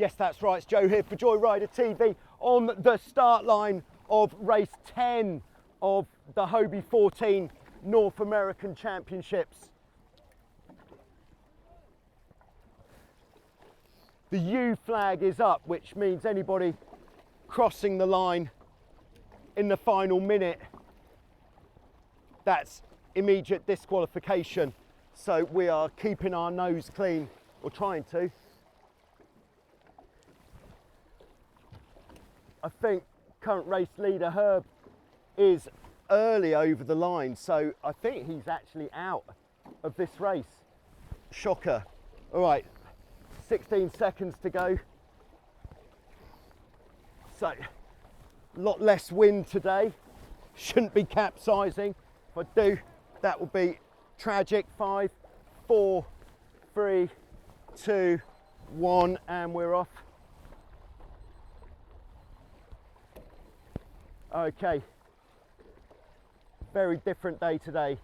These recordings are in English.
Yes, that's right, it's Joe here for Joyrider TV on the start line of race 10 of the Hobie 14 North American Championships. The U flag is up, which means anybody crossing the line in the final minute, that's immediate disqualification. So we are keeping our nose clean, or trying to. I think current race leader Herb is early over the line, so I think he's actually out of this race. Shocker. All right, 16 seconds to go. So, a lot less wind today. Shouldn't be capsizing. If I do, that will be tragic. 5, 4, 3, 2, 1, and we're off. Okay, very different day today.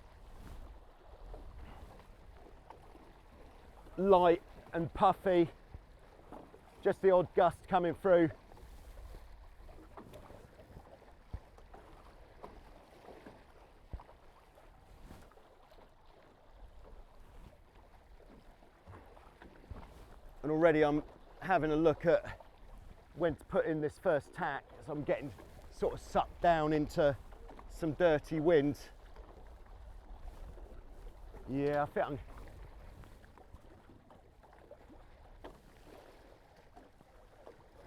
Light and puffy, just the odd gust coming through. And already I'm having a look at when to put in this first tack, as I'm getting sort of sucked down into some dirty wind. Yeah, I think I'm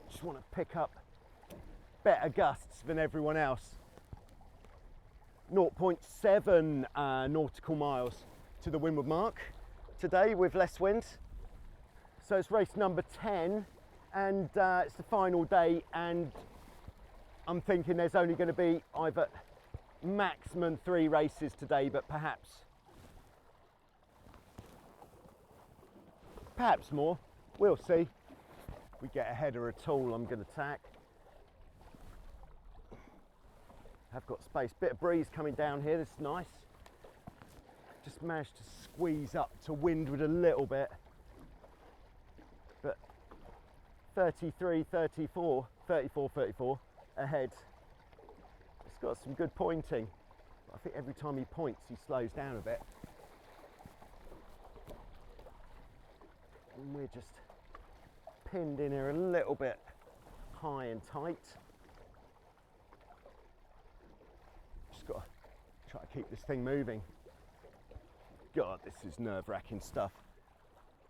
just want to pick up better gusts than everyone else. 0.7 nautical miles to the windward mark today with less wind. So it's race number 10 and it's the final day, and I'm thinking there's only going to be either maximum 3 races today, but perhaps more. We'll see. If we get a header at all, I'm going to tack. I've got space. Bit of breeze coming down here. This is nice. Just managed to squeeze up to windward a little bit. But 33, 34, 34, 34 ahead. It's got some good pointing. I think every time he points, he slows down a bit. And we're just pinned in here a little bit high and tight. Just got to try to keep this thing moving. God, this is nerve-wracking stuff.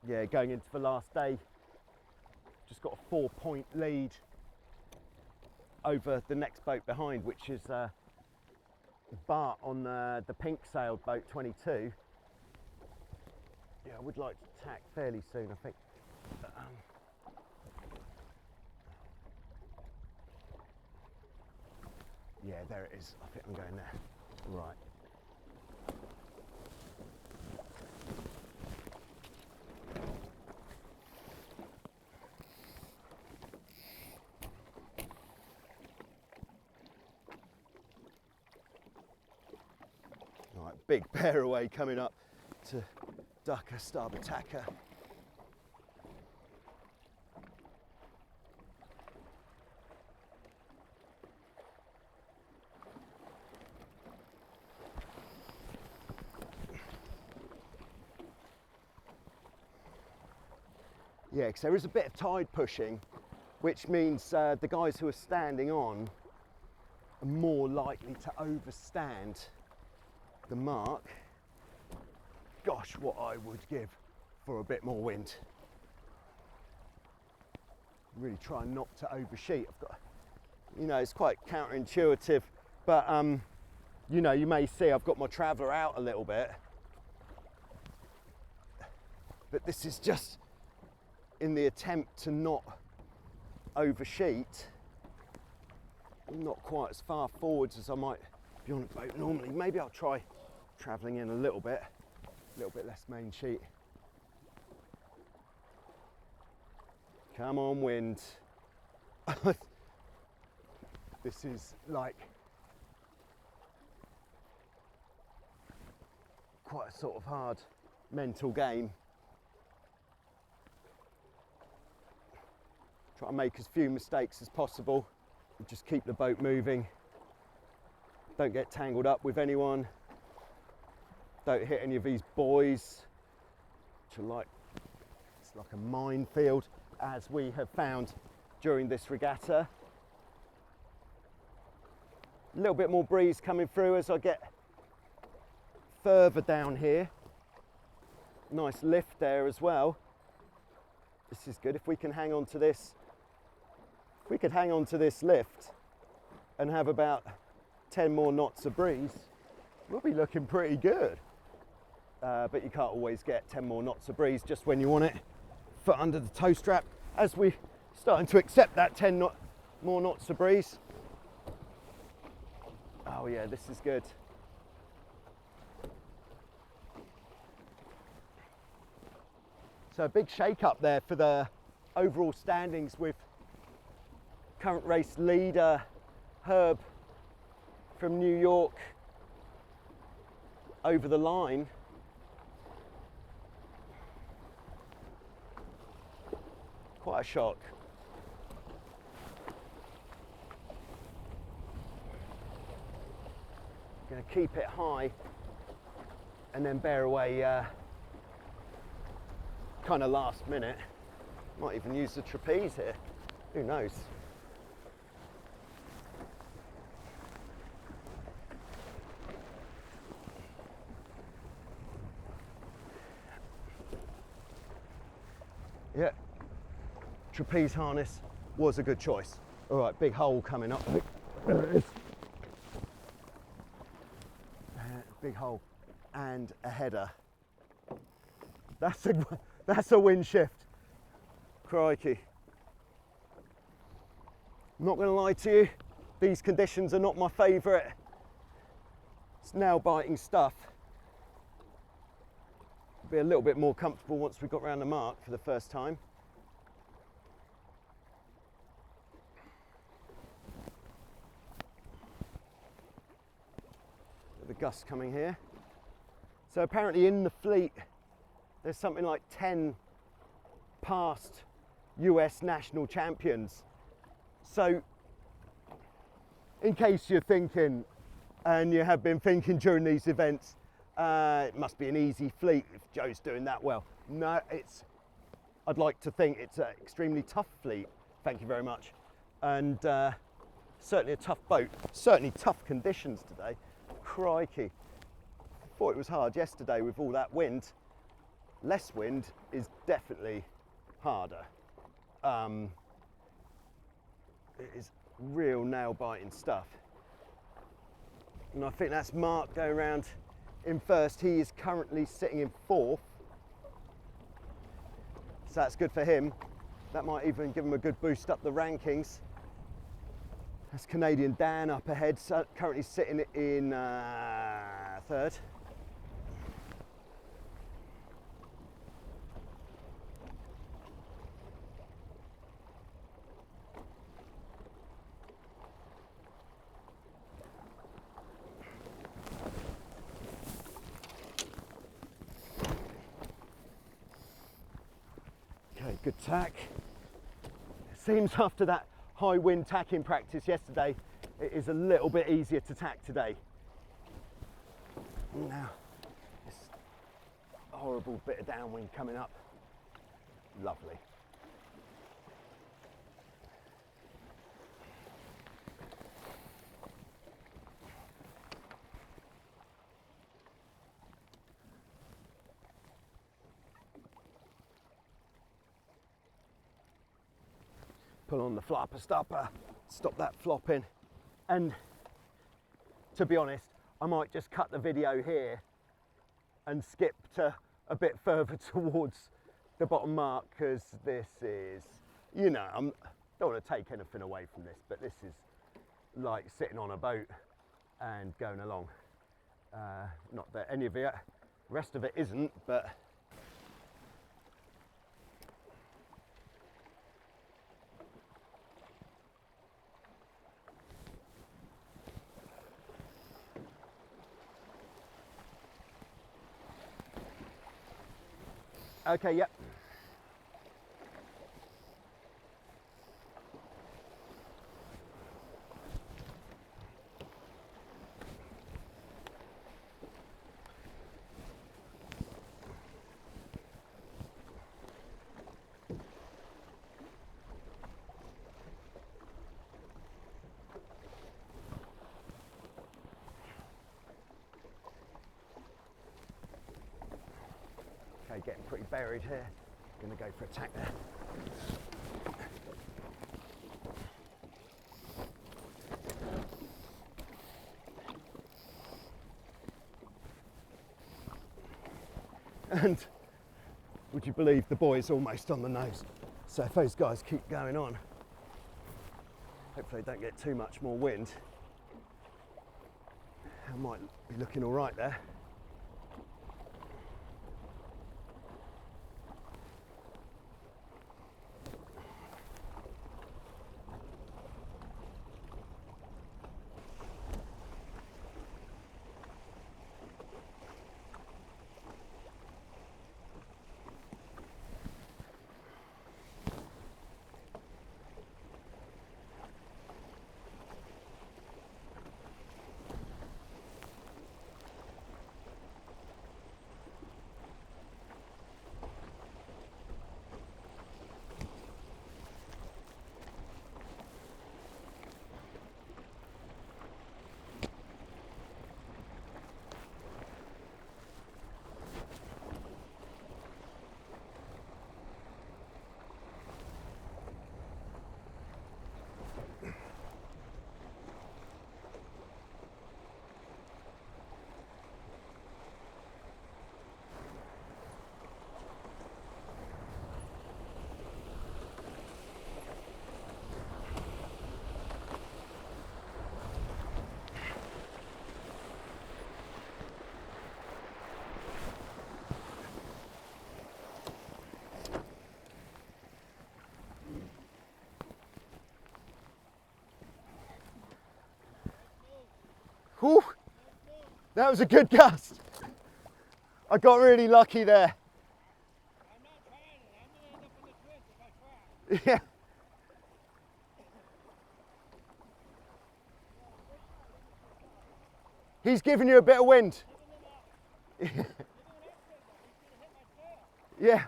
Yeah, going into the last day, just got a 4-point lead over the next boat behind, which is Bart on the pink sailed boat 22. Yeah, I would like to tack fairly soon, I think. Yeah, there it is. I think I'm going there. Right. Big bear away coming up to duck a starboard tacker. Yeah, because there is a bit of tide pushing, which means the guys who are standing on are more likely to overstand the mark. Gosh, what I would give for a bit more wind. Really try not to oversheet. I've got, you know, it's quite counterintuitive, but you know, you may see I've got my traveller out a little bit, but this is just in the attempt to not oversheet. I'm not quite as far forwards as I might be on a boat normally. Maybe I'll try travelling in a little bit less main sheet. Come on, wind. This is like quite a sort of hard mental game. Try to make as few mistakes as possible and just keep the boat moving. Don't get tangled up with anyone. Don't hit any of these buoys, which are like, it's like a minefield, as we have found during this regatta. A little bit more breeze coming through as I get further down here. Nice lift there as well. This is good. If we can hang on to this, if we could hang on to this lift and have about 10 more knots of breeze, we'll be looking pretty good. But you can't always get 10 more knots of breeze just when you want it. Foot under the tow strap. As we're starting to accept that 10 more knots of breeze. Oh yeah, this is good. So a big shake up there for the overall standings, with current race leader Herb from New York over the line. Quite a shock. Going to keep it high and then bear away kind of last minute. Might even use the trapeze here, who knows. Yeah, trapeze harness was a good choice. All right, big hole coming up. There it is. Big hole and a header. That's a wind shift. Crikey. I'm not going to lie to you, these conditions are not my favourite. It's nail biting stuff. Be a little bit more comfortable once we got round the mark for the first time. The gust coming here. So apparently in the fleet there's something like 10 past US national champions. So in case you're thinking, and you have been thinking during these events, it must be an easy fleet if Joe's doing that well. No, I'd like to think it's an extremely tough fleet, thank you very much. And certainly a tough boat, certainly tough conditions today. Crikey, thought it was hard yesterday with all that wind. Less wind is definitely harder. It is real nail biting stuff. And I think that's Mark going around in first. He is currently sitting in fourth. So that's good for him. That might even give him a good boost up the rankings. That's Canadian Dan up ahead, so currently sitting in third. Okay, good tack. It seems after that high wind tacking practice yesterday, it is a little bit easier to tack today. Now, this horrible bit of downwind coming up. Lovely. Pull on the flapper stopper, stop that flopping. And to be honest, I might just cut the video here and skip to a bit further towards the bottom mark, because this is, you know, I don't want to take anything away from this, but this is like sitting on a boat and going along. Not that any of it, the rest of it isn't, but okay, yep. pretty buried here. Gonna go for a tack there. And would you believe the boy is almost on the nose? So if those guys keep going on, hopefully they don't get too much more wind. I might be looking all right there. Whew, that was a good gust. I got really lucky there. I'm not trying it. I'm going to end up in the twist if I try. Yeah. He's giving you a bit of wind. Yeah.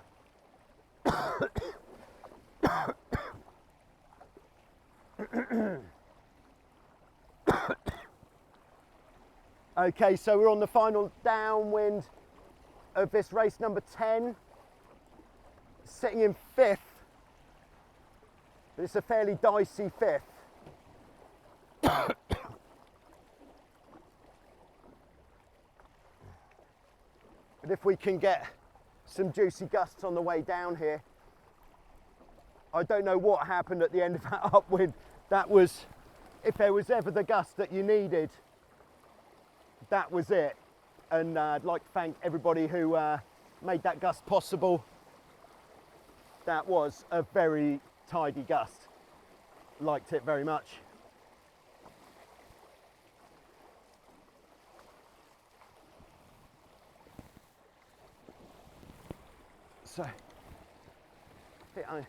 Okay, so we're on the final downwind of this race number 10, sitting in 5th, but it's a fairly dicey 5th. But if we can get some juicy gusts on the way down here, I don't know what happened at the end of that upwind. That was, if there was ever the gust that you needed, that was it. And I'd like to thank everybody who made that gust possible. That was a very tidy gust. Liked it very much. So I think I'm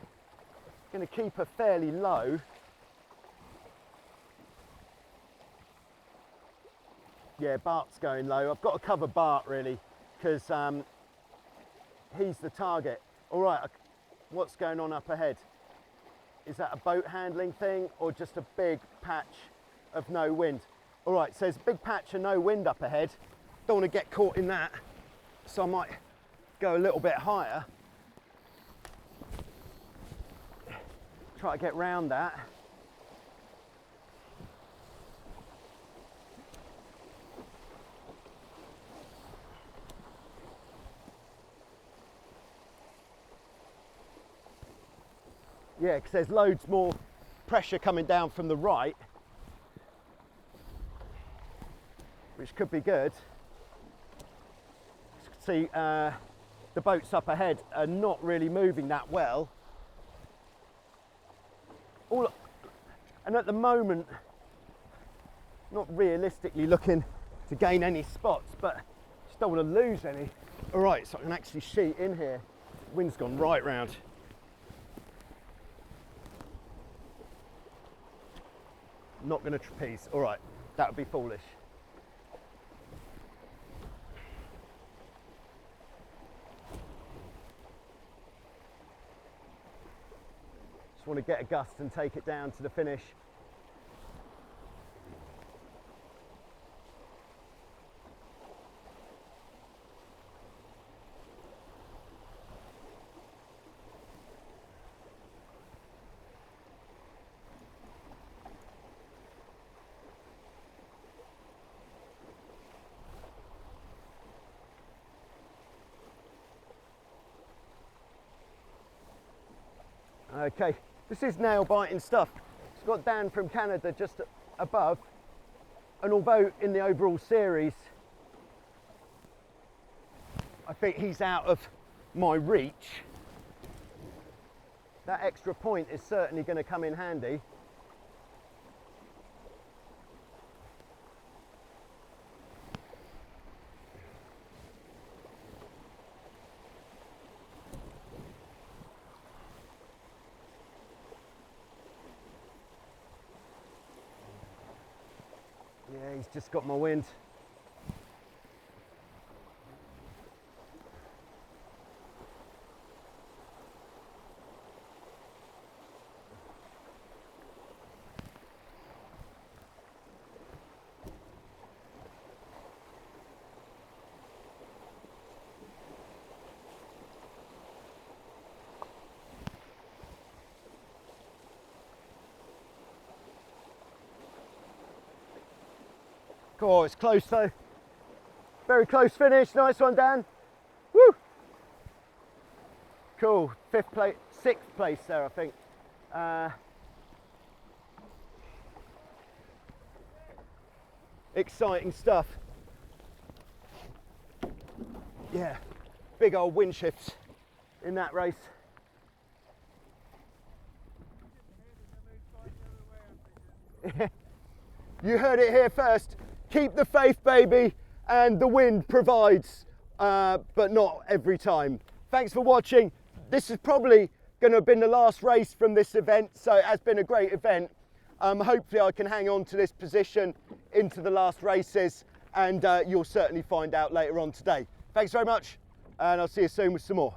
going to keep her fairly low. Yeah, Bart's going low. I've got to cover Bart really, because he's the target. All right, what's going on up ahead? Is that a boat handling thing or just a big patch of no wind? All right, so there's a big patch of no wind up ahead. Don't want to get caught in that, so I might go a little bit higher. Try to get round that. Yeah, because there's loads more pressure coming down from the right, which could be good. As you can see, the boats up ahead are not really moving that well. And at the moment, not realistically looking to gain any spots, but just don't want to lose any. All right, so I can actually sheet in here. Wind's gone right round. Not going to trapeze. All right, that would be foolish. Just want to get a gust and take it down to the finish. Okay, this is nail biting stuff. It's got Dan from Canada just above, and although in the overall series I think he's out of my reach, that extra point is certainly going to come in handy. Yeah, he's just got my wind. Oh, it's close though. Very close finish. Nice one, Dan. Woo! Cool. Sixth place there, I think. Exciting stuff. Yeah, big old wind shifts in that race. You heard it here first. Keep the faith, baby, and the wind provides, but not every time. Thanks for watching. This is probably going to have been the last race from this event, so it has been a great event. Hopefully I can hang on to this position into the last races, and you'll certainly find out later on today. Thanks very much, and I'll see you soon with some more.